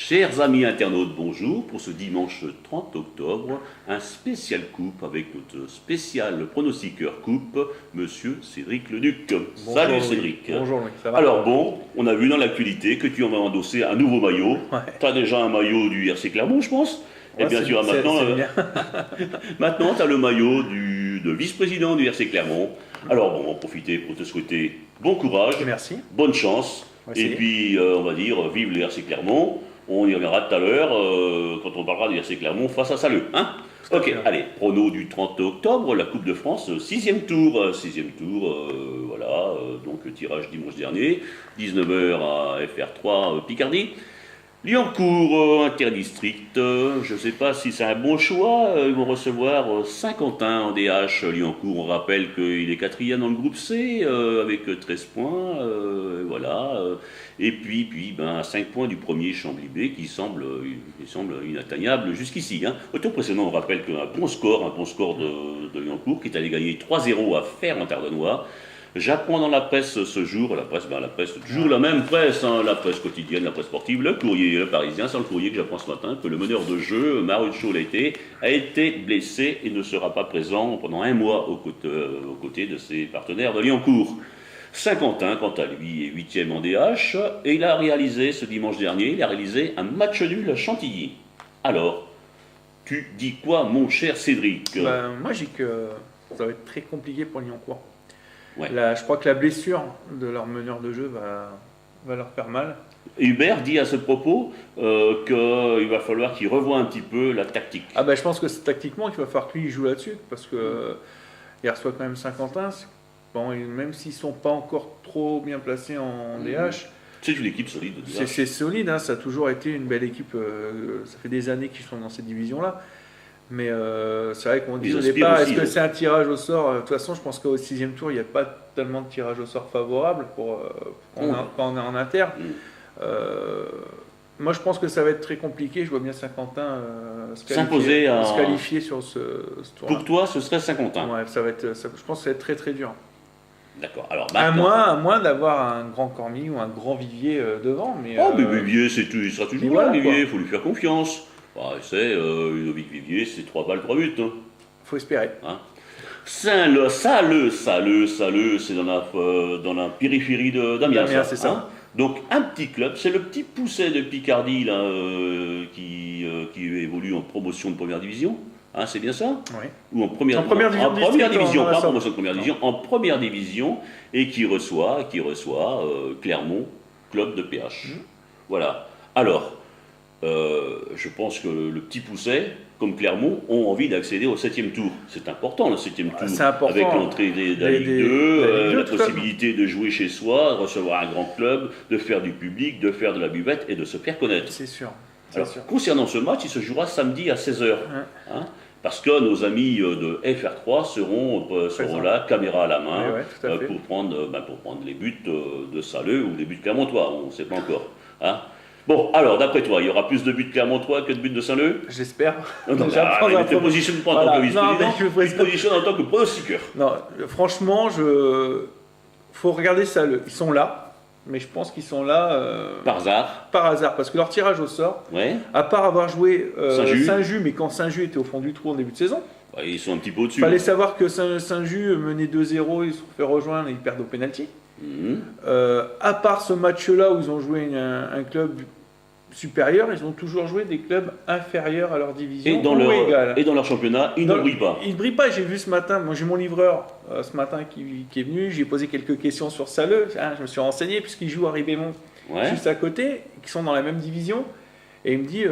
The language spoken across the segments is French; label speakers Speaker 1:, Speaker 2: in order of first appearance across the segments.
Speaker 1: Chers amis internautes, bonjour. Pour ce dimanche 30 octobre, un spécial coupe avec notre spécial pronostiqueur coupe, monsieur Cédric Leduc.
Speaker 2: Bonjour
Speaker 1: Salut
Speaker 2: Louis.
Speaker 1: Cédric.
Speaker 2: Bonjour Louis, ça va?
Speaker 1: Alors bon, on a vu dans l'actualité que tu en as endossé un nouveau maillot.
Speaker 2: Ouais.
Speaker 1: Tu as déjà un maillot du RC Clermont, je pense.
Speaker 2: Ouais,
Speaker 1: Et bien
Speaker 2: c'est-
Speaker 1: tu as
Speaker 2: c'est-
Speaker 1: maintenant,
Speaker 2: c'est bien.
Speaker 1: maintenant tu as le maillot de vice-président du RC Clermont. Alors bon, on va profiter pour te souhaiter bon courage,
Speaker 2: Merci.
Speaker 1: bonne chance.
Speaker 2: On va
Speaker 1: Et
Speaker 2: essayer.
Speaker 1: puis, on va dire, vive le RC Clermont. On y reviendra tout à l'heure quand on parlera du RC Clermont face à Saleux. Hein
Speaker 2: Tout à
Speaker 1: ok,
Speaker 2: fait.
Speaker 1: allez, prono du 30 octobre, la Coupe de France, sixième tour. Voilà, donc tirage dimanche dernier, 19h à FR3 Picardie. Lyoncourt, interdistrict, je ne sais pas si c'est un bon choix, ils vont recevoir Saint-Quentin en DH. Lyoncourt, on rappelle qu'il est quatrième dans le groupe C, avec 13 points, voilà. Et puis 5 points du premier Chambly B qui semble inatteignable jusqu'ici. Hein. Au tour précédent, on rappelle qu'un bon score de Lyoncourt qui est allé gagner 3-0 à Fer en Tardenois. J'apprends dans la presse ce jour, la presse, toujours la même presse, hein, la presse quotidienne, la presse sportive, le courrier, le Parisien, c'est le courrier que j'apprends ce matin, que le meneur de jeu, Maruccio a été blessé et ne sera pas présent pendant un mois aux côtés de ses partenaires de Lyoncourt. Saint-Quentin, quant à lui, est 8e en DH et il a réalisé ce dimanche dernier, un match nul à Chantilly. Alors, tu dis quoi, mon cher Cédric?
Speaker 2: Moi, j'ai que ça va être très compliqué pour Lyoncourt.
Speaker 1: Ouais.
Speaker 2: Je crois que la blessure de leur meneur de jeu va leur faire mal.
Speaker 1: Hubert dit à ce propos qu'il va falloir qu'il revoie un petit peu la tactique.
Speaker 2: Je pense que c'est tactiquement qu'il va falloir que lui il joue là-dessus parce que il reçoit quand même Saint-Quentin. Bon, et même s'ils sont pas encore trop bien placés en DH,
Speaker 1: C'est une équipe solide. de DH.
Speaker 2: c'est solide. Hein, ça a toujours été une belle équipe. Ça fait des années qu'ils sont dans cette division-là. Mais c'est vrai qu'on dit
Speaker 1: Ils
Speaker 2: au
Speaker 1: aspirent
Speaker 2: départ,
Speaker 1: aussi,
Speaker 2: est-ce que
Speaker 1: hein.
Speaker 2: c'est un tirage au sort? De toute façon, je pense qu'au sixième tour, il n'y a pas tellement de tirage au sort favorable quand on est en inter. Moi, je pense que ça va être très compliqué. Je vois bien Saint-Quentin
Speaker 1: S'imposer à-
Speaker 2: se qualifier sur ce tour-là.
Speaker 1: Pour toi, ce serait Saint-Quentin.
Speaker 2: Ouais, je pense que ça va être très très dur.
Speaker 1: D'accord. Alors,
Speaker 2: À
Speaker 1: maintenant-
Speaker 2: moins d'avoir un grand Cormy ou un grand Vivier devant. Mais,
Speaker 1: Oh, mais Vivier, il sera toujours
Speaker 2: mais
Speaker 1: là,
Speaker 2: voilà,
Speaker 1: Vivier, il
Speaker 2: quoi.
Speaker 1: faut lui faire confiance. Ludovic Vivier, c'est 3 balles, 3 buts. Hein.
Speaker 2: faut espérer.
Speaker 1: Saleux, c'est dans la périphérie d'Amiens.
Speaker 2: D'Amiens,
Speaker 1: ça,
Speaker 2: c'est ça.
Speaker 1: hein. Donc un petit club, c'est le petit pousset de Picardie là, qui évolue en promotion de première division. Hein, c'est bien ça?
Speaker 2: Oui.
Speaker 1: Ou en première,
Speaker 2: En première division
Speaker 1: en
Speaker 2: de
Speaker 1: première
Speaker 2: district,
Speaker 1: division,
Speaker 2: dans la
Speaker 1: pas en
Speaker 2: Somme.
Speaker 1: promotion de première division, en première division, et qui reçoit Clermont, club de PH. Voilà. Alors, je pense que le petit pousset, comme Clermont, ont envie d'accéder au 7e tour. C'est important, le 7e tour.
Speaker 2: c'est important.
Speaker 1: Avec l'entrée de la Ligue 2,
Speaker 2: de la Ligue 2,
Speaker 1: la
Speaker 2: tout à fait.
Speaker 1: possibilité de jouer chez soi, de recevoir un grand club, de faire du public, de faire de la buvette et de se faire connaître.
Speaker 2: C'est sûr. C'est
Speaker 1: Alors,
Speaker 2: sûr.
Speaker 1: concernant ce match, il se jouera samedi à 16h.
Speaker 2: Ouais.
Speaker 1: Parce que nos amis de FR3 seront là, caméra à la main,
Speaker 2: Ouais, tout à fait.
Speaker 1: pour prendre les buts de Saleux ou les buts clermontois. On ne sait pas encore. Hein. Bon, alors, d'après toi, il y aura plus de buts clermontois que de buts de Saint-Leu?
Speaker 2: J'espère.
Speaker 1: Non,
Speaker 2: Déjà, prendre
Speaker 1: mais
Speaker 2: un
Speaker 1: tu te
Speaker 2: premier-
Speaker 1: positionnes pas en tant
Speaker 2: Voilà.
Speaker 1: que vice-président,
Speaker 2: Non, mais je me
Speaker 1: tu te positionnes en tant que pronostiqueur.
Speaker 2: Non, franchement, faut regarder ça. Ils sont là, mais je pense qu'ils sont là
Speaker 1: Par hasard.
Speaker 2: par hasard, parce que leur tirage au sort,
Speaker 1: Ouais.
Speaker 2: à part avoir joué
Speaker 1: Saint-Just.
Speaker 2: Saint-Just, mais quand Saint-Just était au fond du trou en début de saison,
Speaker 1: Ouais, ils sont un petit peu au-dessus.
Speaker 2: il fallait savoir que Saint-Just menait 2-0, ils se sont fait rejoindre et ils perdent au pénalty.
Speaker 1: Mhm.
Speaker 2: À part ce match-là où ils ont joué un club supérieur, ils ont toujours joué des clubs inférieurs à leur division
Speaker 1: Et
Speaker 2: ou égales.
Speaker 1: dans leur championnat, ils ne brillent pas.
Speaker 2: Il ne brille pas. J'ai vu ce matin, moi j'ai mon livreur ce matin qui est venu, j'ai posé quelques questions sur Saleux. Je me suis renseigné puisqu'ils jouent à Ribémont
Speaker 1: Ouais.
Speaker 2: juste à côté, qui sont dans la même division. Et il me dit,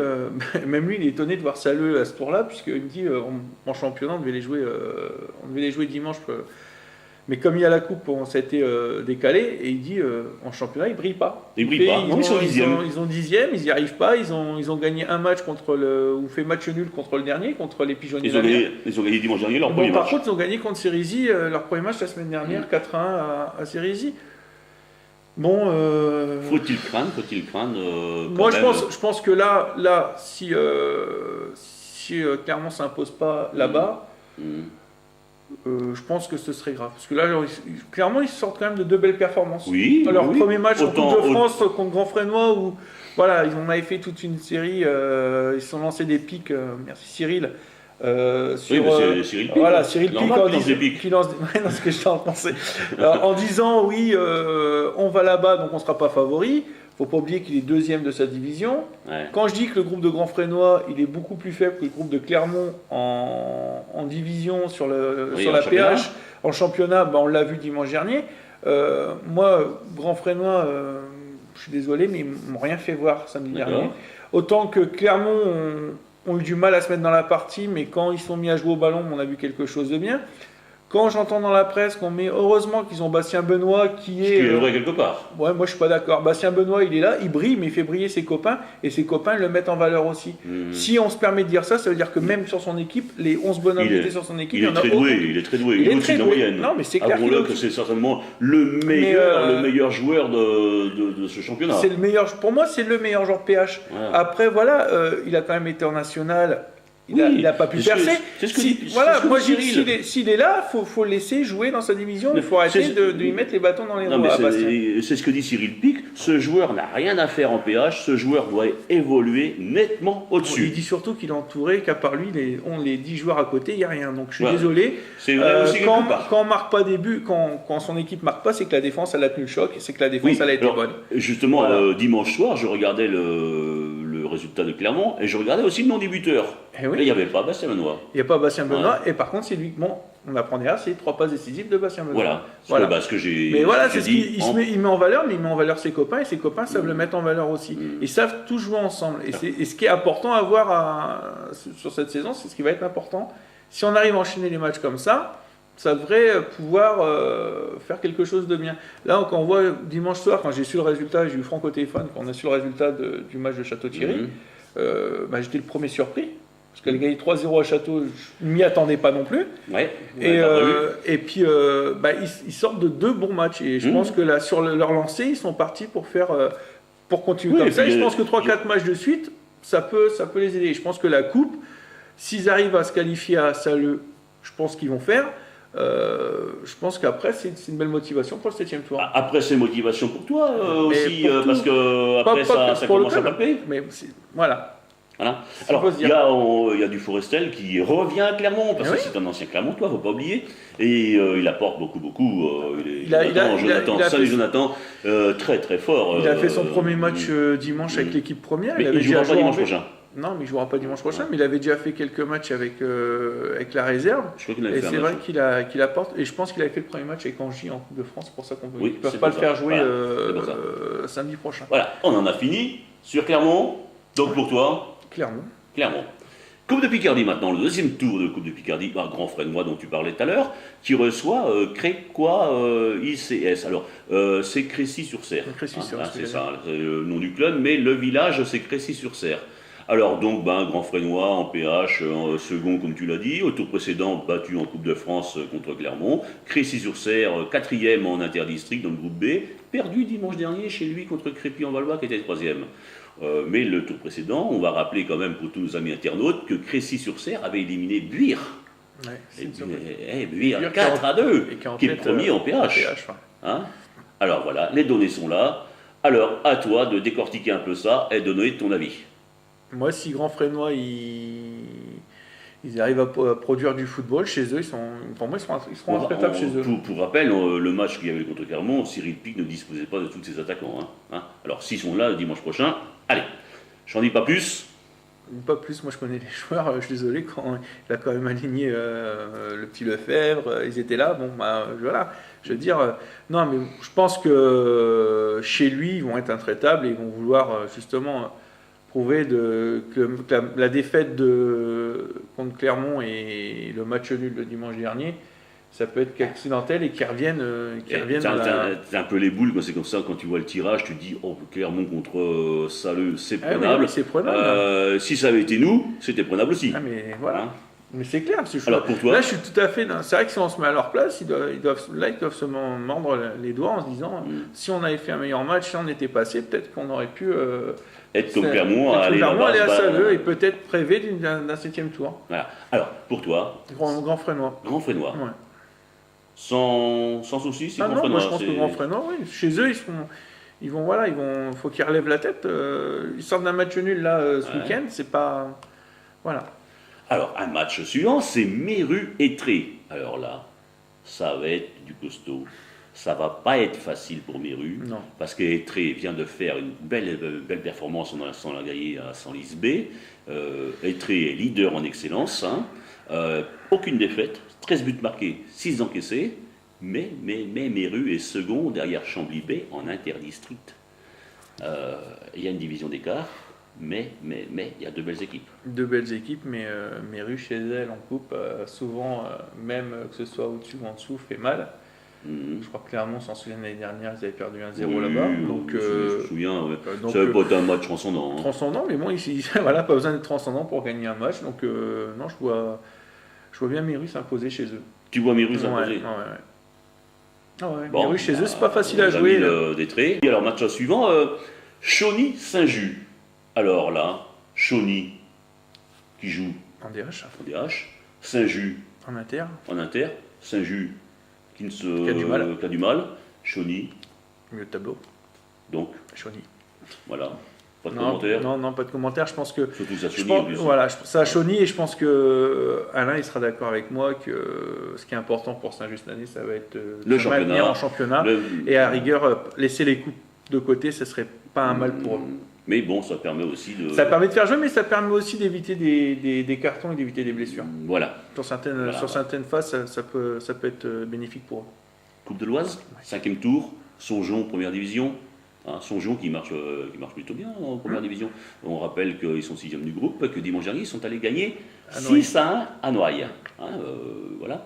Speaker 2: même lui il est étonné de voir Saleux à ce tour-là, puisqu'il me dit en championnat on devait les jouer dimanche. Mais comme il y a la coupe, ça a été décalé, et il dit en championnat, ils ne brillent pas.
Speaker 1: Ils brillent pas. Non, ils sont dixièmes.
Speaker 2: Ils ont dixième, ils n'y arrivent pas. Ils ont gagné un match ou fait match nul contre le dernier, contre les Pigeonniers.
Speaker 1: Ils ont gagné dimanche dernier leur premier
Speaker 2: Par
Speaker 1: match.
Speaker 2: contre, ils ont gagné contre Cerisy, leur premier match la semaine dernière, 4-1 à Cerisy. Bon.
Speaker 1: Faut-il craindre quand
Speaker 2: Moi,
Speaker 1: même,
Speaker 2: je pense que là si Clermont ne s'impose pas là-bas,
Speaker 1: Mhm.
Speaker 2: Je pense que ce serait grave. Parce que là, clairement, ils sortent quand même de 2 belles performances.
Speaker 1: Oui.
Speaker 2: Leur
Speaker 1: oui.
Speaker 2: premier match
Speaker 1: Autant-
Speaker 2: en Coupe de France contre Grand Frénois, où voilà, ils en avaient fait toute une série, ils se sont lancés des pics, merci Cyril.
Speaker 1: Oui, mais c'est Cyril Pic.
Speaker 2: Voilà,
Speaker 1: hein.
Speaker 2: Cyril Pic
Speaker 1: Normal
Speaker 2: en
Speaker 1: qu'il lance des
Speaker 2: disant,
Speaker 1: pics.
Speaker 2: qui lance des- ouais, non, ce que j'étais en train de penser. En disant oui, on va là-bas, donc on ne sera pas favori. Faut pas oublier qu'il est deuxième de sa division.
Speaker 1: Ouais.
Speaker 2: Quand je dis que le groupe de Grand Frénois, il est beaucoup plus faible que le groupe de Clermont en division sur
Speaker 1: Oui,
Speaker 2: sur
Speaker 1: en
Speaker 2: la
Speaker 1: championnat.
Speaker 2: PH, en championnat, ben, on l'a vu dimanche dernier. Moi, Grand Frénois, je suis désolé, mais ils m'ont rien fait voir samedi
Speaker 1: D'accord.
Speaker 2: dernier. Autant que Clermont ont eu du mal à se mettre dans la partie, mais quand ils sont mis à jouer au ballon, on a vu quelque chose de bien. Quand j'entends dans la presse qu'on met heureusement qu'ils ont Bastien Benoît qui
Speaker 1: Ce
Speaker 2: est.
Speaker 1: qui est vrai quelque part.
Speaker 2: Ouais, moi je suis pas d'accord. Bastien Benoît, il est là, il brille, mais il fait briller ses copains, et ses copains le mettent en valeur aussi.
Speaker 1: Mhm.
Speaker 2: Si on se permet de dire ça, ça veut dire que même sur son équipe, les 11 bonhommes
Speaker 1: Il
Speaker 2: qui
Speaker 1: est-
Speaker 2: étaient sur son équipe,
Speaker 1: Il
Speaker 2: y
Speaker 1: est
Speaker 2: en a
Speaker 1: très
Speaker 2: aucun.
Speaker 1: doué, il est très doué,
Speaker 2: Il
Speaker 1: il est
Speaker 2: est
Speaker 1: au-dessus
Speaker 2: très
Speaker 1: de la
Speaker 2: doué.
Speaker 1: moyenne.
Speaker 2: Non, mais c'est clair qu'il est
Speaker 1: Avouons-le que
Speaker 2: au-dessus.
Speaker 1: c'est certainement le meilleur,
Speaker 2: Mais,
Speaker 1: le meilleur joueur de ce championnat.
Speaker 2: C'est le meilleur, pour moi, c'est le meilleur joueur PH.
Speaker 1: Voilà.
Speaker 2: Après, voilà, il a quand même été en national. Il
Speaker 1: Oui,
Speaker 2: n'a pas pu
Speaker 1: c'est ce que-
Speaker 2: percer.
Speaker 1: c'est ce que
Speaker 2: Si-
Speaker 1: dit-
Speaker 2: voilà,
Speaker 1: c'est ce que
Speaker 2: moi
Speaker 1: dit
Speaker 2: je dis,
Speaker 1: Cyril.
Speaker 2: s'il est là, faut le laisser jouer dans sa division. Il faut arrêter
Speaker 1: c'est-
Speaker 2: de lui mettre les bâtons dans les
Speaker 1: Non,
Speaker 2: roues
Speaker 1: mais
Speaker 2: à Bastien.
Speaker 1: c'est ce que dit Cyril Pic. Ce joueur n'a rien à faire en PH. Ce joueur doit évoluer nettement
Speaker 2: Il
Speaker 1: au-dessus.
Speaker 2: dit surtout qu'il est entouré, qu'à part lui, les 10 joueurs à côté, il n'y a rien. Donc je suis
Speaker 1: Ouais.
Speaker 2: désolé.
Speaker 1: C'est vrai aussi quelque part.
Speaker 2: Quand on marque pas des buts, quand son équipe marque pas, c'est que la défense elle a tenu le choc et c'est que la défense
Speaker 1: Oui,
Speaker 2: elle a été
Speaker 1: alors,
Speaker 2: bonne.
Speaker 1: justement,
Speaker 2: Voilà.
Speaker 1: dimanche soir, je regardais le résultat de Clermont et je regardais aussi le non-débuteur.
Speaker 2: Eh oui.
Speaker 1: Et il n'y avait pas Bastien Benoît.
Speaker 2: Il n'y a pas Bastien Benoît et par contre c'est lui. Bon, on apprend derrière, c'est les 3 passes décisives de Bastien Benoît.
Speaker 1: Voilà.
Speaker 2: Voilà.
Speaker 1: Ce que j'ai
Speaker 2: Mais voilà,
Speaker 1: j'ai
Speaker 2: c'est ce
Speaker 1: dit
Speaker 2: qu'il
Speaker 1: en-
Speaker 2: il met en valeur, mais il met en valeur ses copains et ses copains savent le mettre en valeur aussi. Ils savent tous jouer ensemble. Et ce qui est important à voir sur cette saison, c'est ce qui va être important. Si on arrive à enchaîner les matchs comme ça devrait pouvoir faire quelque chose de bien. Là, quand on voit dimanche soir, quand j'ai su le résultat, j'ai eu Franck au téléphone, quand on a su le résultat du match de Château-Thierry,
Speaker 1: Mhm.
Speaker 2: j'étais le premier surpris. Parce qu'elle gagne 3-0 à Château, je ne m'y attendais pas non plus.
Speaker 1: Ouais.
Speaker 2: Et,
Speaker 1: Ouais, t'as pas vu.
Speaker 2: et puis, ils sortent de 2 bons matchs. Et je pense que là, sur leur lancée, ils sont partis pour continuer
Speaker 1: Oui,
Speaker 2: comme
Speaker 1: et
Speaker 2: ça.
Speaker 1: puis,
Speaker 2: Et je pense que 3-4 matchs de suite, ça peut les aider. Je pense que la Coupe, s'ils arrivent à se qualifier à Saleux, je pense qu'ils vont faire. Je pense qu'après, c'est une belle motivation pour le 7e tour.
Speaker 1: Après, c'est motivation pour toi
Speaker 2: Mais
Speaker 1: aussi,
Speaker 2: pour tout.
Speaker 1: parce que après
Speaker 2: Pas
Speaker 1: ça
Speaker 2: pour le
Speaker 1: commence à
Speaker 2: club.
Speaker 1: palper.
Speaker 2: Mais voilà.
Speaker 1: Voilà.
Speaker 2: Ça
Speaker 1: Alors,
Speaker 2: faut se
Speaker 1: il
Speaker 2: dire.
Speaker 1: y a du Forestel qui revient à Clermont, parce que
Speaker 2: Oui.
Speaker 1: c'est un ancien Clermontois, faut pas oublier. Et il apporte beaucoup.
Speaker 2: Salut
Speaker 1: Jonathan, très très fort.
Speaker 2: Il a fait son premier match dimanche avec l'équipe première.
Speaker 1: Mais
Speaker 2: avait
Speaker 1: il jouera
Speaker 2: déjà
Speaker 1: pas
Speaker 2: joué en
Speaker 1: dimanche
Speaker 2: B.
Speaker 1: prochain.
Speaker 2: Non, mais il jouera pas dimanche prochain. Mais il avait déjà fait quelques matchs avec la réserve.
Speaker 1: Je crois qu'il avait
Speaker 2: Et
Speaker 1: fait un
Speaker 2: c'est
Speaker 1: match.
Speaker 2: vrai qu'il apporte. Et je pense qu'il avait fait le premier match avec Angie en Coupe de France. C'est pour ça qu'on ne
Speaker 1: Oui,
Speaker 2: peut
Speaker 1: c'est
Speaker 2: pas le
Speaker 1: pour
Speaker 2: faire
Speaker 1: ça.
Speaker 2: jouer
Speaker 1: Voilà, c'est pour ça.
Speaker 2: samedi prochain.
Speaker 1: Voilà, on en a fini sur Clermont. Donc pour toi,
Speaker 2: Clairement.
Speaker 1: Clermont. Coupe de Picardie maintenant, le deuxième tour de Coupe de Picardie, Grand Frénois dont tu parlais tout à l'heure, qui reçoit Créquois ICS. Alors, c'est Crécy-sur-Serre.
Speaker 2: Crécy-sur-Serre,
Speaker 1: C'est ça, c'est le nom du club, mais le village, c'est Crécy-sur-Serre. Alors donc, Grand Frénois en PH, second comme tu l'as dit, au tour précédent battu en Coupe de France contre Clermont, Crécy-sur-Serre, quatrième en interdistrict dans le groupe B, perdu dimanche dernier chez lui contre Crépy-en-Valois qui était troisième. Mais le tour précédent, on va rappeler quand même pour tous nos amis internautes que Crécy-sur-Serre avait éliminé Buire.
Speaker 2: Ouais, c'est
Speaker 1: Et
Speaker 2: une surprise.
Speaker 1: Buire
Speaker 2: Buire
Speaker 1: 4-2,
Speaker 2: qui
Speaker 1: qui est le premier en PH. Hein. Alors voilà, les données sont là. Alors à toi de décortiquer un peu ça et de donner ton avis.
Speaker 2: Moi, si Grand Frénois, ils arrivent à produire du football chez eux, pour moi, ils seront intraitables chez eux.
Speaker 1: Pour rappel, le match qu'il y avait contre Clermont, Cyril Pic ne disposait pas de tous ses attaquants. Hein. Alors s'ils sont là le dimanche prochain, allez, j'en dis pas plus.
Speaker 2: Pas plus, moi je connais les joueurs, je suis désolé, quand il a quand même aligné le petit Lefebvre, ils étaient là, bon bah voilà, je veux dire, non mais je pense que chez lui ils vont être intraitables et ils vont vouloir justement prouver que la défaite contre Clermont et le match nul le dimanche dernier, ça peut être accidentel et qu'ils reviennent,
Speaker 1: C'est un peu les boules, c'est comme ça, quand tu vois le tirage, tu te dis, oh, Clermont contre Saleux, c'est
Speaker 2: Ah oui,
Speaker 1: prenable.
Speaker 2: oui, c'est prenable.
Speaker 1: Si ça avait été nous, c'était prenable aussi.
Speaker 2: Ah mais voilà.
Speaker 1: Hein.
Speaker 2: Mais c'est clair,
Speaker 1: Alors pour toi,
Speaker 2: là je suis tout à fait. C'est vrai que si on se met à leur place, ils doivent se mordre les doigts en se disant si on avait fait un meilleur match, si on était passé, peut-être qu'on aurait pu
Speaker 1: être comme Clermont, aller
Speaker 2: aller à
Speaker 1: là-bas,
Speaker 2: Saleux et peut-être rêver d'un 7e tour.
Speaker 1: voilà. Alors pour toi,
Speaker 2: Grand Frénois.
Speaker 1: Grand Frénois,
Speaker 2: Ouais.
Speaker 1: sans souci, c'est
Speaker 2: Ah
Speaker 1: Grand
Speaker 2: non,
Speaker 1: Frénois.
Speaker 2: moi je pense que Grand Frénois, oui. Chez eux, faut qu'ils relèvent la tête. Ils sortent d'un match nul là ce week-end, c'est pas. Voilà.
Speaker 1: Alors, un match suivant, c'est Méru-Étré. Alors là, ça va être du costaud. Ça va pas être facile pour Méru,
Speaker 2: Non.
Speaker 1: parce qu'Étré vient de faire une belle performance en instant la gagné à Senlis B. Étré est leader en excellence. Hein. Aucune défaite, 13 buts marqués, 6 encaissés. Mais Méru est second derrière Chambly B en interdistrict. Il y a une division d'écart. Mais il y a 2 belles équipes.
Speaker 2: 2 belles équipes, mais Méru chez elle en coupe, souvent, même que ce soit au-dessus ou en dessous, fait mal. Je crois que Clermont s'en souvient l'année dernière, ils avaient perdu 1-0 là-bas. Donc,
Speaker 1: je me souviens, ouais. Ça n'avait pas été un match transcendant. Hein.
Speaker 2: Transcendant, mais bon, ici, voilà, pas besoin d'être transcendant pour gagner un match. Donc, non, je vois bien Méru s'imposer chez eux.
Speaker 1: Tu vois Méru s'imposer
Speaker 2: Ah ouais,
Speaker 1: bon,
Speaker 2: Méru chez eux, c'est pas facile à jouer.
Speaker 1: Des traits. Et alors, match suivant, Chauny-Saint-Just. Alors là, Chauny qui joue
Speaker 2: En DH.
Speaker 1: en DH, Saint-Just
Speaker 2: En inter.
Speaker 1: en inter, Saint-Just qui
Speaker 2: a du mal.
Speaker 1: Chauny,
Speaker 2: Milieu de tableau.
Speaker 1: donc
Speaker 2: Chauny.
Speaker 1: Voilà, pas de commentaire.
Speaker 2: Non, pas de commentaire. Je pense que.
Speaker 1: Surtout ça, Chauny.
Speaker 2: Voilà, ça a Chauny et je pense que Alain il sera d'accord avec moi que ce qui est important pour Saint-Just cette année, ça va être
Speaker 1: le championnat.
Speaker 2: En championnat. Et à rigueur, laisser les coups de côté, ce serait pas un mal pour eux.
Speaker 1: Mais bon, ça permet aussi de.
Speaker 2: Ça permet de faire jouer, mais ça permet aussi d'éviter des cartons et d'éviter des blessures.
Speaker 1: Voilà.
Speaker 2: Sur certaines phases, ça peut être bénéfique pour eux.
Speaker 1: Coupe de l'Oise, 5e tour, Songeon, première division. Hein, Songeon qui marche plutôt bien en première division. On rappelle qu'ils sont 6e du groupe, que dimanche dernier, ils sont allés gagner 6-1 à Noailles. Hein, voilà.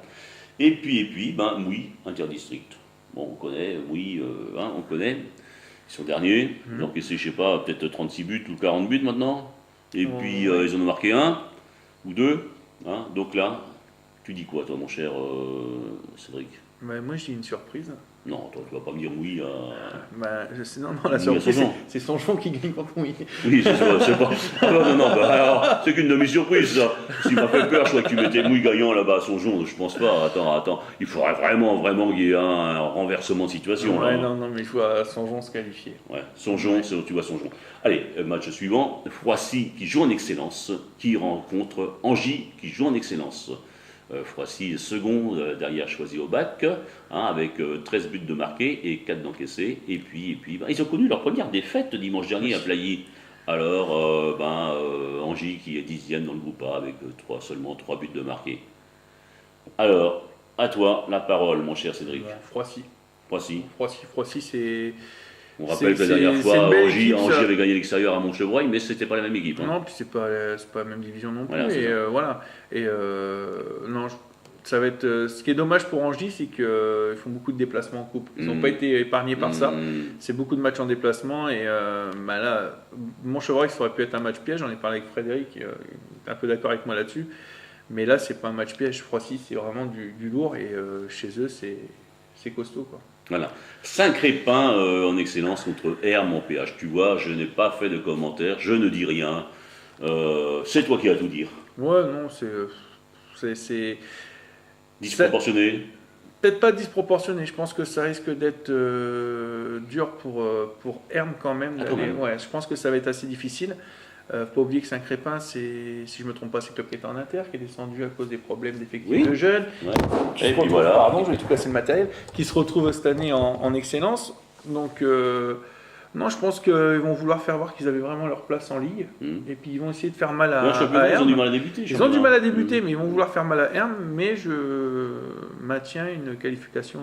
Speaker 1: Et puis, Mouy, interdistrict. Bon, on connaît, Mouy, on connaît. Ils sont derniers, ils ont encaissé, je sais pas, peut-être 36 buts ou 40 buts maintenant. Et puis, ils en ont marqué 1 ou 2. Hein. Donc là, tu dis quoi, toi, mon cher Cédric?
Speaker 2: Moi, je dis une surprise.
Speaker 1: Non, toi, tu vas pas me dire oui à.
Speaker 2: Non, la surprise, c'est Songeon qui gagne contre Mouy.
Speaker 1: Oui, c'est pas. Non, alors, c'est qu'une demi-surprise, ça. Ce qui m'a fait peur, je crois que tu mettais Mouy gagnant là-bas à Songeon, je pense pas. Attends. Il faudrait vraiment qu'il y ait un renversement de situation.
Speaker 2: Ouais,
Speaker 1: là.
Speaker 2: non, mais je vois Songeon se qualifier.
Speaker 1: Ouais, Songeon, tu vois Songeon. Allez, match suivant, Froissy qui joue en excellence, qui rencontre Angy qui joue en excellence. Froissy second derrière Choisy au bac, avec 13 buts de marqués et 4 d'encaissés. Et puis ils ont connu leur première défaite dimanche dernier à Plailly. Alors, Angy qui est 10e dans le groupe A avec seulement 3 buts de marqués. Alors, à toi la parole, mon cher Cédric.
Speaker 2: Froissy, c'est.
Speaker 1: On rappelle que la dernière fois, Angy avait gagné l'extérieur à Montchevreuil, mais c'était pas la même équipe. Hein.
Speaker 2: Non, puis c'est pas la même division non plus.
Speaker 1: Voilà,
Speaker 2: non, ça va être. Ce qui est dommage pour Angy, c'est qu'ils font beaucoup de déplacements en coupe. Ils n'ont pas été épargnés par ça. C'est beaucoup de matchs en déplacement et là, Montchevreuil, ça aurait pu être un match piège. J'en ai parlé avec Frédéric, qui est un peu d'accord avec moi là-dessus. Mais là, c'est pas un match piège. Froissy, c'est vraiment du lourd et chez eux, c'est costaud, quoi.
Speaker 1: Voilà. Saint-Crépin en excellence contre Hermes en PH. Tu vois, je n'ai pas fait de commentaires, je ne dis rien. C'est toi qui as tout dire.
Speaker 2: Ouais, non, c'est
Speaker 1: disproportionné.
Speaker 2: Peut-être pas disproportionné. Je pense que ça risque d'être dur pour Hermes quand même. Ouais, je pense que ça va être assez difficile. Pas oublier que Saint-Crépin, si je ne me trompe pas, c'est le club qui est en inter, qui est descendu à cause des problèmes d'effectifs de jeunes.
Speaker 1: Ouais.
Speaker 2: Et puis voilà. Pardon, je vais tout casser le matériel. Qui se retrouve cette année en excellence. Donc, non, je pense qu'ils vont vouloir faire voir qu'ils avaient vraiment leur place en Ligue. Et puis, ils vont essayer de faire mal à Hermes.
Speaker 1: Ils ont du mal à débuter.
Speaker 2: Ils ont du mal à débuter, mais ils vont vouloir faire mal à Hermes. Mais je maintiens une qualification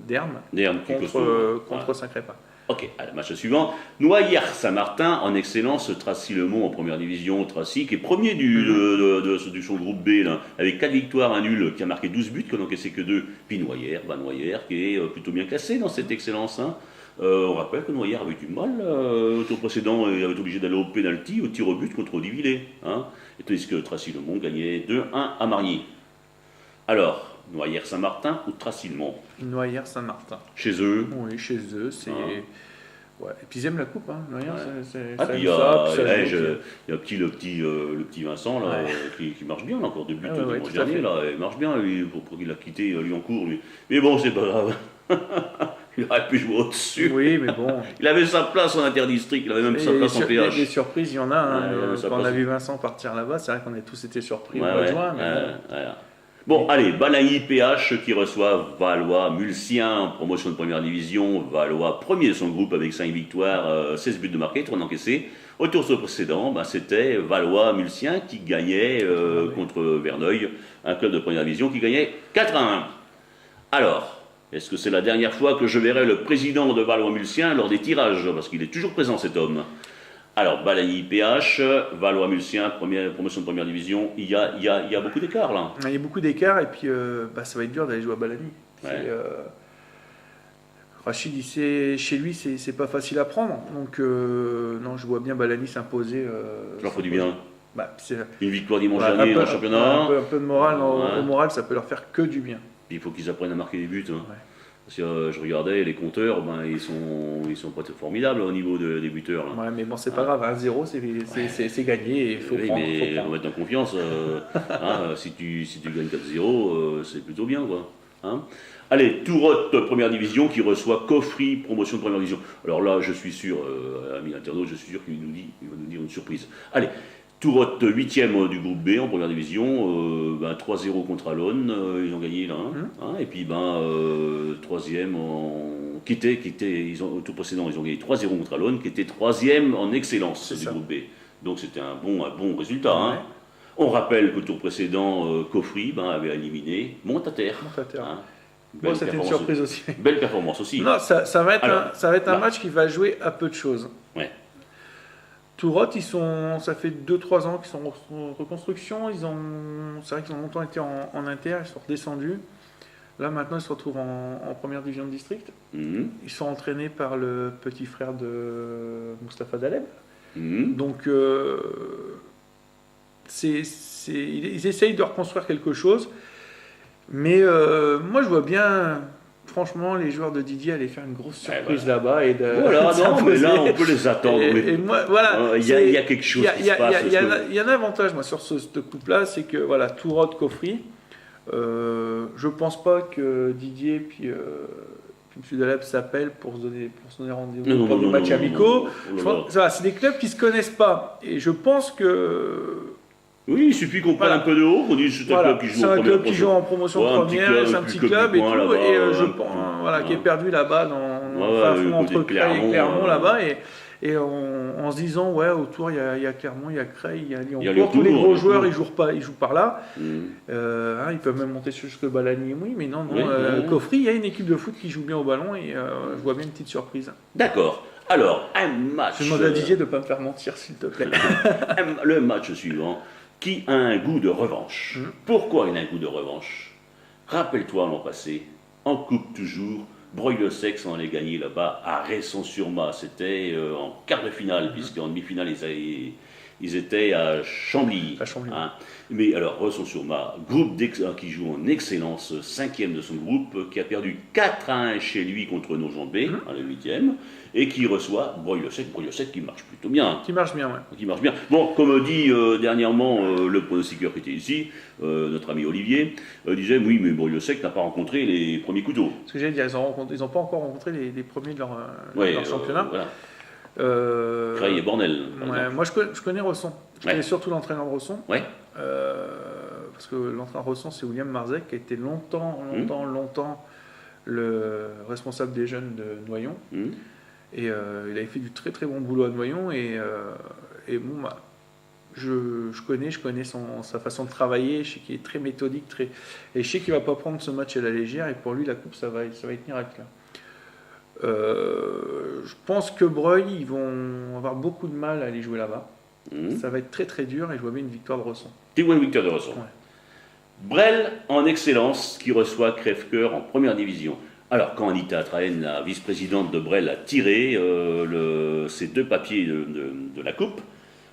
Speaker 2: d'Hermes contre Saint-Crépin.
Speaker 1: Ok, allez, match suivant. Noyers-Saint-Martin en excellence, Tracy-le-Mont en première division. Tracy qui est premier de son groupe B, là, avec 4 victoires, 1 nul, qui a marqué 12 buts, qui n'a encaissé que 2. Puis Noyers qui est plutôt bien classé dans cette excellence. Hein. On rappelle que Noyères avait du mal au tour précédent, il avait été obligé d'aller au pénalty, au tir au but contre Audivillers. Hein, et tandis que Tracy-le-Mont gagnait 2-1 à Margny. Alors, Noyères-Saint-Martin ou Tracy-le-Mont?
Speaker 2: Noyères-Saint-Martin.
Speaker 1: Chez eux.
Speaker 2: Oui, chez eux, c'est.
Speaker 1: Hein.
Speaker 2: Ouais. Et puis ils aiment la coupe, hein. Noyères,
Speaker 1: Ouais.
Speaker 2: ça
Speaker 1: Puis
Speaker 2: aime
Speaker 1: il y a,
Speaker 2: ça, puis ça
Speaker 1: là,
Speaker 2: joue,
Speaker 1: il y a le petit Vincent là,
Speaker 2: Ouais.
Speaker 1: qui marche bien, là, encore de but
Speaker 2: Ah ouais, ouais,
Speaker 1: dimanche
Speaker 2: tout à
Speaker 1: dernier,
Speaker 2: fait.
Speaker 1: là, il marche bien lui, pour qu'il a quitté Lyoncourt. Lui. Mais bon, c'est pas grave. Il aurait pu jouer au-dessus.
Speaker 2: Oui, mais bon.
Speaker 1: Il avait sa place en interdistrict, il avait même sa
Speaker 2: Et
Speaker 1: place en
Speaker 2: des
Speaker 1: PH.
Speaker 2: surprises, il y en a. Hein.
Speaker 1: Ouais, ça
Speaker 2: Quand on a
Speaker 1: passe.
Speaker 2: vu Vincent partir là-bas, c'est vrai qu'on a tous été surpris
Speaker 1: Ouais,
Speaker 2: au mois de
Speaker 1: ouais,
Speaker 2: juin. Mais
Speaker 1: ouais. Bon, allez, Balaï PH qui reçoit Valois Mulsien, promotion de première division. Valois premier de son groupe avec 5 victoires, 16 buts de marqués, 3 encaissés. Au tour précédent, c'était Valois Mulsien qui gagnait contre Verneuil, un club de première division qui gagnait 4-1. Alors, est-ce que c'est la dernière fois que je verrai le président de Valois Mulsien lors des tirages? Parce qu'il est toujours présent cet homme. Alors, Balaï PH, Valois Mulsien, promotion de première division, il y a beaucoup d'écart là.
Speaker 2: il y a beaucoup d'écart et puis ça va être dur d'aller jouer à Balani.
Speaker 1: Ouais.
Speaker 2: Rachid, chez lui, c'est pas facile à prendre. Donc, non, je vois bien Balani s'imposer.
Speaker 1: Ça leur faut du bien.
Speaker 2: C'est
Speaker 1: Une victoire dimanche
Speaker 2: ouais,
Speaker 1: dernier dans le championnat.
Speaker 2: un peu de morale,
Speaker 1: Ouais.
Speaker 2: au moral, ça peut leur faire que du bien.
Speaker 1: Puis il faut qu'ils apprennent à marquer des buts. Hein.
Speaker 2: Ouais.
Speaker 1: Parce que je regardais, les compteurs, ils sont pas formidables au niveau des buteurs. Là.
Speaker 2: Ouais, mais bon, c'est pas grave, 1-0, c'est gagné et il faut
Speaker 1: Oui,
Speaker 2: prendre.
Speaker 1: mais
Speaker 2: Faut
Speaker 1: on
Speaker 2: prendre.
Speaker 1: va mettre en confiance. Si tu gagnes 4-0, c'est plutôt bien. Quoi. Hein. Allez, Tourotte, première division, qui reçoit Coffry, promotion de première division. Alors là, je suis sûr, ami internaute, je suis sûr qu'il va nous dire une surprise. Allez, Tourotte, 8e du groupe B en première division, 3-0 contre Alonne, ils ont gagné là. Hein, et puis 3e au tour précédent, ils ont gagné 3-0 contre Alonne, qui était 3e en excellence du groupe B. Donc c'était un bon résultat. Hein.
Speaker 2: Ouais.
Speaker 1: On rappelle qu'au tour précédent, Coffry avait éliminé Montataire.
Speaker 2: Montataire.
Speaker 1: Hein.
Speaker 2: Bon, c'était une surprise aussi.
Speaker 1: Belle performance aussi.
Speaker 2: Non, ça va être
Speaker 1: Alors,
Speaker 2: un match qui va jouer à peu de choses.
Speaker 1: Ouais.
Speaker 2: Tourotte, ça fait 2-3 ans qu'ils sont en reconstruction. C'est vrai qu'ils ont longtemps été en inter, ils sont redescendus. Là, maintenant, ils se retrouvent en première division de district.
Speaker 1: Mhm.
Speaker 2: Ils sont entraînés par le petit frère de Mustapha Daleb.
Speaker 1: Mhm.
Speaker 2: Donc, ils essayent de reconstruire quelque chose. Mais moi, je vois bien, franchement, les joueurs de Didier aller faire une grosse surprise là-bas. Et
Speaker 1: Voilà, non, mais là, on peut les attendre.
Speaker 2: et moi, voilà,
Speaker 1: Il y a quelque chose qui se passe.
Speaker 2: Il y a un avantage, moi, sur cette coupe-là, c'est que, voilà, Tourotte, Coffry, je pense pas que Didier puis M. Daleb s'appellent pour se donner rendez-vous pour des matchs amicaux. C'est des clubs qui se connaissent pas. Et je pense que...
Speaker 1: Oui, il suffit qu'on prenne un peu de haut, qu'on dise c'est un club qui joue
Speaker 2: en première promotion. En promotion première, c'est un petit club et tout, et je pense, qui est perdu là-bas entre Creil et Clermont là-bas, et en se disant ouais, autour il y a Clermont, il y a Creil, il y a Lyon. Tous les gros joueurs ils jouent par là. Ils peuvent même monter jusque Balani, oui, mais non, Coffry, il y a une équipe de foot qui joue bien au ballon et je vois bien une petite surprise.
Speaker 1: D'accord. Alors, un match.
Speaker 2: Je demande à Didier de ne pas me faire mentir, s'il te plaît.
Speaker 1: Le match suivant. Qui a un goût de revanche. Pourquoi il a un goût de revanche? Rappelle-toi l'an passé, en coupe toujours, Breuil-le-Sec en allait gagner là-bas à Resson-sur-Mas. C'était en quart de finale, puisqu'en demi-finale, ils étaient à Chambly. Hein. Mais alors, Resson-sur-Mas, groupe qui joue en excellence, 5e de son groupe, qui a perdu 4-1 chez lui contre Nogent-B, le 8e, et qui reçoit Breuil-le-Sec qui marche plutôt bien.
Speaker 2: Qui marche bien, ouais.
Speaker 1: Qui marche bien. Bon, comme dit dernièrement le pronostiqueur qui était ici, notre ami Olivier, disait oui, mais Breuil-le-Sec n'a pas rencontré les premiers couteaux.
Speaker 2: Ce que j'allais dire, ils n'ont pas encore rencontré les premiers de leur championnat.
Speaker 1: Voilà. Creil et Bornel.
Speaker 2: Moi, je connais Resson. Je connais surtout l'entraîneur de Resson.
Speaker 1: Ouais.
Speaker 2: Parce que l'entraîneur de Resson, c'est William Marzec, qui a été longtemps le responsable des jeunes de Noyon. Et il avait fait du très très bon boulot à Noyon. Et bon, je connais sa façon de travailler. Je sais qu'il est très méthodique. Et je sais qu'il ne va pas prendre ce match à la légère. Et pour lui, la coupe, ça va y tenir à cœur. Je pense que Breuil, ils vont avoir beaucoup de mal à aller jouer là-bas. Ça va être très très dur et je vois bien une victoire de Resson.
Speaker 1: Tu vois une victoire de Resson.
Speaker 2: Ouais.
Speaker 1: Brel en excellence qui reçoit Crèvecoeur en première division. Alors, quand Anita Trahen, la vice-présidente de Brel, a tiré ces 2 papiers de la coupe,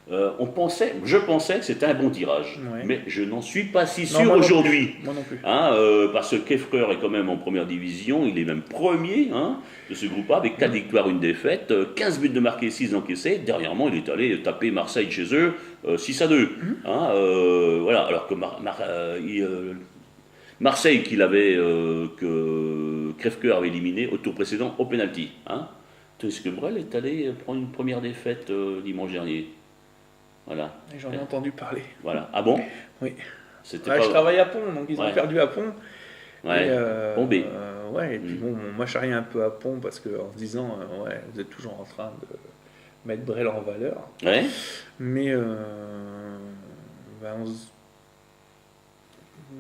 Speaker 1: je pensais que c'était un bon tirage,
Speaker 2: Ouais.
Speaker 1: mais je n'en suis pas si
Speaker 2: Non,
Speaker 1: sûr
Speaker 2: moi non
Speaker 1: aujourd'hui.
Speaker 2: plus. Moi non plus.
Speaker 1: Hein, parce que Kefker est quand même en première division, il est même premier hein, de ce groupe A avec 4 victoires, 1 défaite, 15 buts de marqués, 6 encaissés. Dernièrement, il est allé taper Marseille chez eux 6-2. Hein, voilà, alors que Marseille, que Kefker avait éliminé au tour précédent au penalty. Hein. Est-ce que Brel est allé prendre une première défaite dimanche dernier? Voilà.
Speaker 2: Et j'en ai entendu parler.
Speaker 1: Voilà. Ah bon?
Speaker 2: Oui.
Speaker 1: C'était
Speaker 2: Ouais,
Speaker 1: pas...
Speaker 2: je travaille à Pont, donc ils ont
Speaker 1: Ouais.
Speaker 2: perdu à Pont.
Speaker 1: Ouais.
Speaker 2: Et,
Speaker 1: Bon B.
Speaker 2: Ouais, et puis bon, moi je charriais un peu à Pont parce que en se disant, ouais, vous êtes toujours en train de mettre Brel en valeur.
Speaker 1: Ouais.
Speaker 2: Mais on se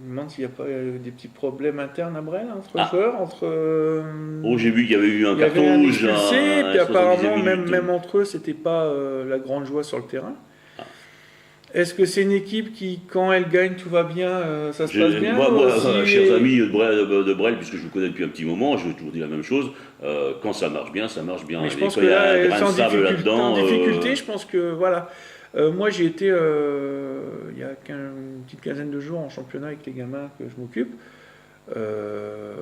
Speaker 2: demande s'il n'y a pas des petits problèmes internes à Brel, entre joueurs, entre.
Speaker 1: Oh, j'ai vu qu'il y avait eu un
Speaker 2: il y avait
Speaker 1: carton
Speaker 2: un
Speaker 1: rouge.
Speaker 2: expulsé, puis apparemment,
Speaker 1: 70e minute.
Speaker 2: même entre eux, c'était pas la grande joie sur le terrain. Est-ce que c'est une équipe qui, quand elle gagne, tout va bien, ça se passe bien?
Speaker 1: Moi, chers amis de Brel, puisque je vous connais depuis un petit moment, je vous toujours dis la même chose. Quand ça marche bien, ça marche bien.
Speaker 2: Mais je
Speaker 1: Et
Speaker 2: pense
Speaker 1: quand
Speaker 2: que
Speaker 1: il y a un
Speaker 2: là,
Speaker 1: grain de sable là-dedans,
Speaker 2: en difficulté, je pense que voilà. Moi, j'ai été il y a une petite quinzaine de jours en championnat avec les gamins que je m'occupe. Je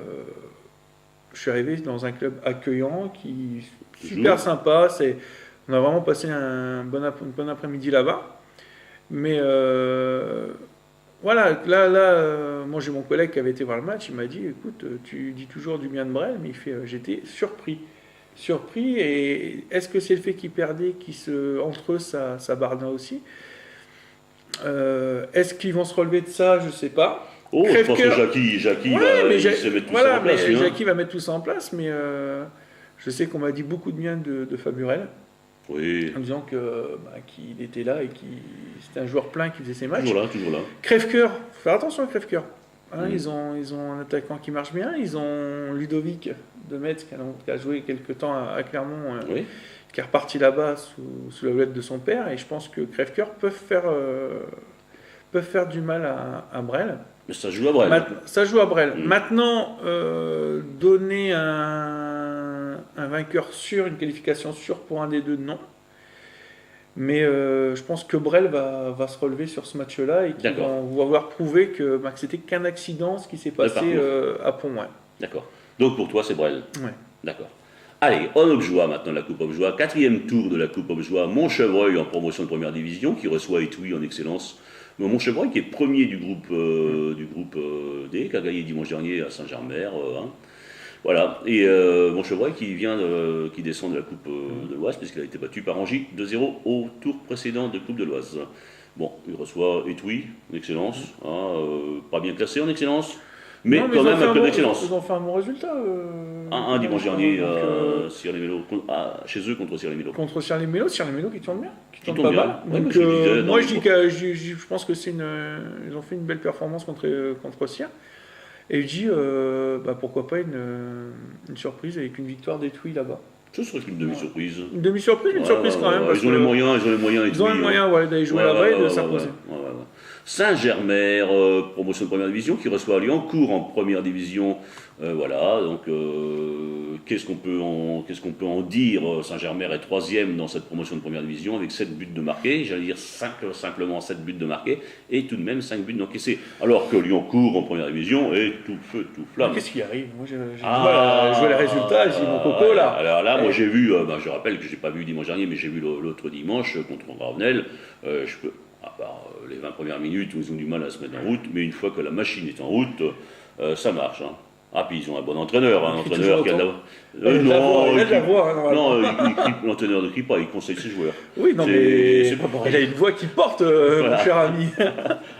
Speaker 2: suis arrivé dans un club accueillant, super sympa. On a vraiment passé un bon après-midi là-bas. Mais voilà, là moi j'ai mon collègue qui avait été voir le match, il m'a dit, écoute, tu dis toujours du bien de Brel, mais j'étais surpris. Et est-ce que c'est le fait qu'ils perdaient, entre eux ça barda aussi? Est-ce qu'ils vont se relever de ça? Je sais pas.
Speaker 1: Oh, je pense que Jackie va se mettre tout ça en place.
Speaker 2: Jackie va mettre tout ça en place, mais je sais qu'on m'a dit beaucoup de bien de Faburel.
Speaker 1: Oui.
Speaker 2: En disant qu'il était là et c'était un joueur plein qui faisait ses matchs.
Speaker 1: Toujours là.
Speaker 2: Crèvecoeur, faut faire attention à Crèvecoeur. Hein, ils ont un attaquant qui marche bien. Ils ont Ludovic de Metz qui a joué quelques temps à Clermont, qui est reparti là-bas sous la houlette de son père. Et je pense que Crèvecoeur peuvent faire du mal à Brel.
Speaker 1: Mais ça joue à Brel.
Speaker 2: Ça joue à Brel. Maintenant, donner un vainqueur sûr, une qualification sûre pour un des deux, non. Mais je pense que Brel va se relever sur ce match-là et qu'ils vont avoir prouvé que c'était qu'un accident ce qui s'est passé à Pont. Ouais.
Speaker 1: D'accord. Donc pour toi, c'est Brel.
Speaker 2: Ouais.
Speaker 1: D'accord. Allez, en Aubejoie maintenant, la Coupe Aubejoie. 4e tour de la Coupe Aubejoie. Montchevreuil en promotion de première division qui reçoit Étouis en excellence. Montchevreuil qui est premier du groupe D, qui a gagné dimanche dernier à Saint-Germain. Voilà, et Montchevreuil qui descend de la Coupe de l'Oise, puisqu'il a été battu par Angy 2-0 au tour précédent de Coupe de l'Oise. Bon, il reçoit Étouis, en excellence, pas bien classé en excellence, mais quand même un peu d'excellence.
Speaker 2: Ils ont fait un bon résultat.
Speaker 1: 1-1 dimanche dernier, chez eux contre Sierre-les-Mélos.
Speaker 2: Contre Sierre-les-Mélos qui tourne bien, qui tourne
Speaker 1: tourne
Speaker 2: pas
Speaker 1: bien.
Speaker 2: mal.
Speaker 1: Ouais,
Speaker 2: Donc, moi je pense que ils ont fait une belle performance contre Sierre. Et je dis, pourquoi pas une surprise avec une victoire d'Étouis là-bas.
Speaker 1: Ce serait une demi-surprise.
Speaker 2: Une demi-surprise, une surprise quand même.
Speaker 1: Ils ont les moyens.
Speaker 2: Ils ont les moyens d'aller jouer là-bas et de s'imposer.
Speaker 1: Saint-Germain, promotion de première division, qui reçoit Liancourt en première division. Voilà, donc qu'est-ce qu'on peut en dire? Saint-Germain est 3e dans cette promotion de première division avec 7 buts de marqués, j'allais dire simplement 7 buts de marqués, et tout de même 5 buts d'encaissés. Alors que Liancourt en première division est tout feu, tout flamme.
Speaker 2: Qu'est-ce qui arrive? Moi j'ai joué les résultats, j'ai mon coco là.
Speaker 1: Alors là, moi j'ai vu, je rappelle que j'ai pas vu dimanche dernier, mais j'ai vu l'autre dimanche contre Ravenel. À part les 20 premières minutes où ils ont du mal à se mettre en route, mais une fois que la machine est en route, ça marche. Hein. Ah, puis ils ont un bon entraîneur, un entraîneur qui a de la voix. Non, l'entraîneur ne crie pas, il conseille ses joueurs.
Speaker 2: Oui, non, mais c'est pas pareil. Il a une voix qui porte, mon cher ami.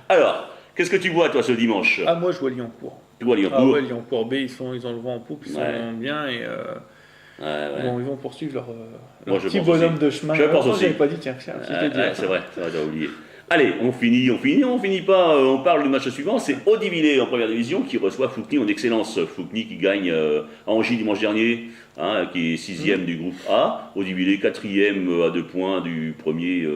Speaker 1: Alors, qu'est-ce que tu vois, toi, ce dimanche?
Speaker 2: Ah, moi, je vois Liancourt.
Speaker 1: Tu vois Liancourt?
Speaker 2: Ah ouais, Liancourt B, ils ont le vent en poupe, ils sont bien et bon, ils vont poursuivre leur petit bonhomme de chemin.
Speaker 1: Je pense aussi.
Speaker 2: J'avais pas dit, tiens,
Speaker 1: c'est vrai, t'as oublié. Allez, on finit pas, on parle du match suivant, c'est Haudivillers en première division qui reçoit Fouqueny en excellence. Fouqueny qui gagne à Angy dimanche dernier, hein, qui est 6e du groupe A. Haudivillers 4e à 2 points du premier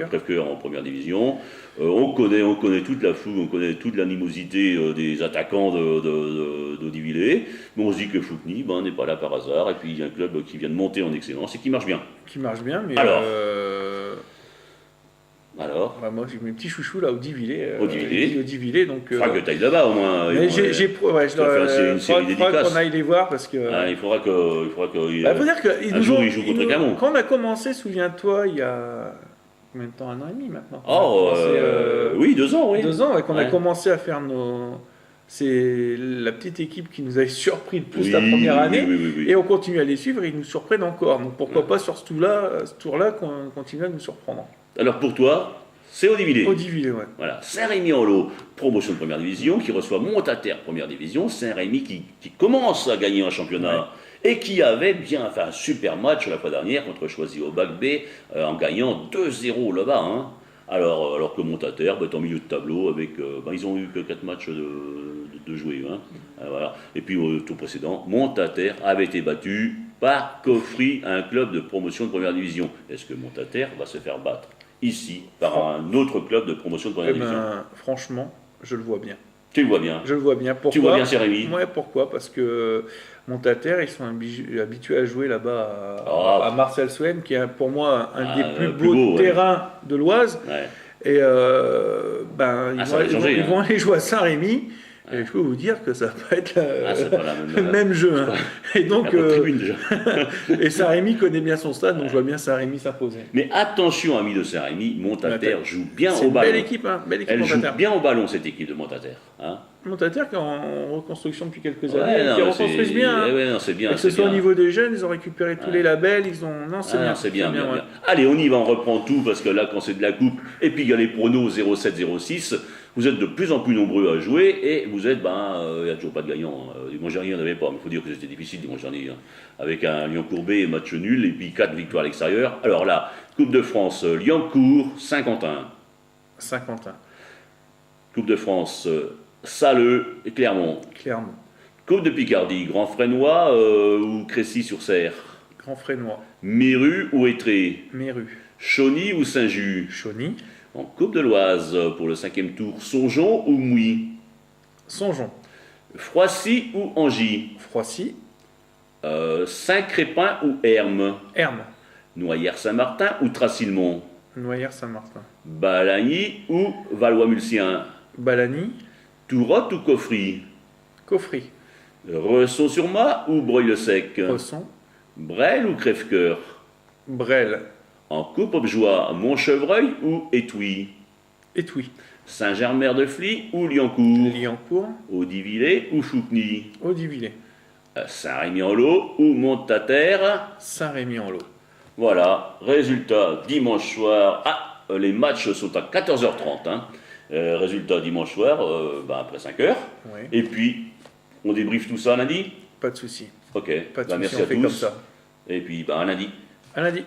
Speaker 1: Crèvecoeur en première division. On connaît toute la foule, on connaît toute l'animosité des attaquants d'Haudivillers, mais on se dit que Fouqueny n'est pas là par hasard, et puis il y a un club qui vient de monter en excellence et qui marche bien.
Speaker 2: Qui marche bien, mais...
Speaker 1: Alors
Speaker 2: moi j'ai mes petits chouchous là, Haudivillers.
Speaker 1: Haudivillers,
Speaker 2: donc...
Speaker 1: Il faudra que tu ailles là-bas au moins.
Speaker 2: Mais il faudra qu'on aille les voir parce que...
Speaker 1: il faudra que...
Speaker 2: faut dire que
Speaker 1: un jour ils jouent contre Clermont.
Speaker 2: Quand on a commencé, souviens-toi, il y a... Combien de temps? 1 an et demi maintenant.
Speaker 1: Oui, 2 ans, oui.
Speaker 2: 2 ans, et qu'on a commencé à faire nos... C'est la petite équipe qui nous avait surpris le plus la première année, et on continue à les suivre et ils nous surprennent encore. Donc pourquoi pas sur ce tour-là qu'on continue à nous surprendre.
Speaker 1: Alors pour toi, c'est Haudivillers.
Speaker 2: Haudivillers, ouais.
Speaker 1: Voilà, Saint-Rémy-en-Lot, promotion de première division, qui reçoit Montataire première division. Saint-Rémy qui commence à gagner un championnat et qui avait bien fait un super match la fois dernière contre Choisy au Bac B en gagnant 2-0 là-bas. Hein. Alors que Montataire est en milieu de tableau avec. Ils ont eu que 4 matchs de jouer. Hein. Voilà. Et puis au tour précédent, Montataire avait été battu par Coffry, un club de promotion de première division. Est-ce que Montataire va se faire battre ici par un autre club de promotion de première division?
Speaker 2: Franchement, je le vois bien.
Speaker 1: Tu le vois bien.
Speaker 2: Je le vois bien. Pourquoi?
Speaker 1: Tu vois bien Saint-Rémy?
Speaker 2: Ouais, pourquoi? Parce que Montataire, ils sont habitués à jouer là-bas à Marcel Swen, qui est pour moi un des plus beaux terrains de l'Oise. Ouais. Et ils vont aller jouer à Saint-Rémy. Et je peux vous dire que ça va pas être le même jeu. Hein. Et donc, et Saint-Rémy connaît bien son stade, donc je vois bien Saint-Rémy s'imposer.
Speaker 1: Mais attention, amis de Saint-Rémy, Montataire joue bien au ballon.
Speaker 2: Belle équipe, hein. Belle équipe.
Speaker 1: Elle joue bien au ballon, cette équipe de Montataire. Hein.
Speaker 2: Montataire qui est en reconstruction depuis quelques années, qui reconstruisent bien.
Speaker 1: Hein. C'est bien.
Speaker 2: Que ce soit au niveau des jeunes, ils ont récupéré tous les labels,
Speaker 1: c'est bien. Allez, on y va, on reprend tout, parce que là, quand c'est de la coupe, et puis il y a les pronos 07-06, vous êtes de plus en plus nombreux à jouer, et vous êtes, il n'y a toujours pas de gagnant. Dimanche dernier, il n'y en avait pas, mais il faut dire que c'était difficile dimanche dernier, avec un Lyon-Courbet, match nul, et puis 4 victoires à l'extérieur. Alors là, Coupe de France, Lyon-Court, Saint-Quentin. Coupe de France, Salleux et Clermont. Coupe de Picardie, Grand Fresnois ou Crécy-sur-Serre.
Speaker 2: Grand Fresnois.
Speaker 1: Méru ou Étré.
Speaker 2: Méru.
Speaker 1: Chauny ou Saint-Just.
Speaker 2: Chauny.
Speaker 1: En Coupe de l'Oise, pour le 5e tour, Songeon ou Mouy.
Speaker 2: Songeon.
Speaker 1: Froissy ou Angy.
Speaker 2: Froissy.
Speaker 1: Saint-Crépin ou Hermes.
Speaker 2: Hermes.
Speaker 1: Noyères-Saint-Martin ou Tracilmont.
Speaker 2: Noyères-Saint-Martin.
Speaker 1: Balagny ou Valois-Mulcien.
Speaker 2: Balagny.
Speaker 1: Tourotte ou Coffry.
Speaker 2: Coffry.
Speaker 1: Resson-sur-Ma ou Breuil-le-Sec.
Speaker 2: Resson.
Speaker 1: Bresle ou Crèvecoeur.
Speaker 2: Bresle.
Speaker 1: En Coupe Aubejoie, Montchevreuil ou Étouis.
Speaker 2: Étouis.
Speaker 1: Saint-Germer-de-Fly ou Liancourt.
Speaker 2: Liancourt.
Speaker 1: Haudivillers ou Fouqueny.
Speaker 2: Haudivillers.
Speaker 1: Saint-Rémy-en-Lot ou Montataire.
Speaker 2: Saint-Rémy-en-Lot.
Speaker 1: Voilà, résultat dimanche soir. Les matchs sont à 14h30. Hein. Résultat dimanche soir, après 5h.
Speaker 2: Oui.
Speaker 1: Et puis, on débriefe tout ça lundi.
Speaker 2: Pas de souci.
Speaker 1: Ok,
Speaker 2: Pas de souci,
Speaker 1: merci
Speaker 2: on
Speaker 1: à
Speaker 2: fait
Speaker 1: tous.
Speaker 2: comme ça.
Speaker 1: Et puis, à lundi.
Speaker 2: À lundi.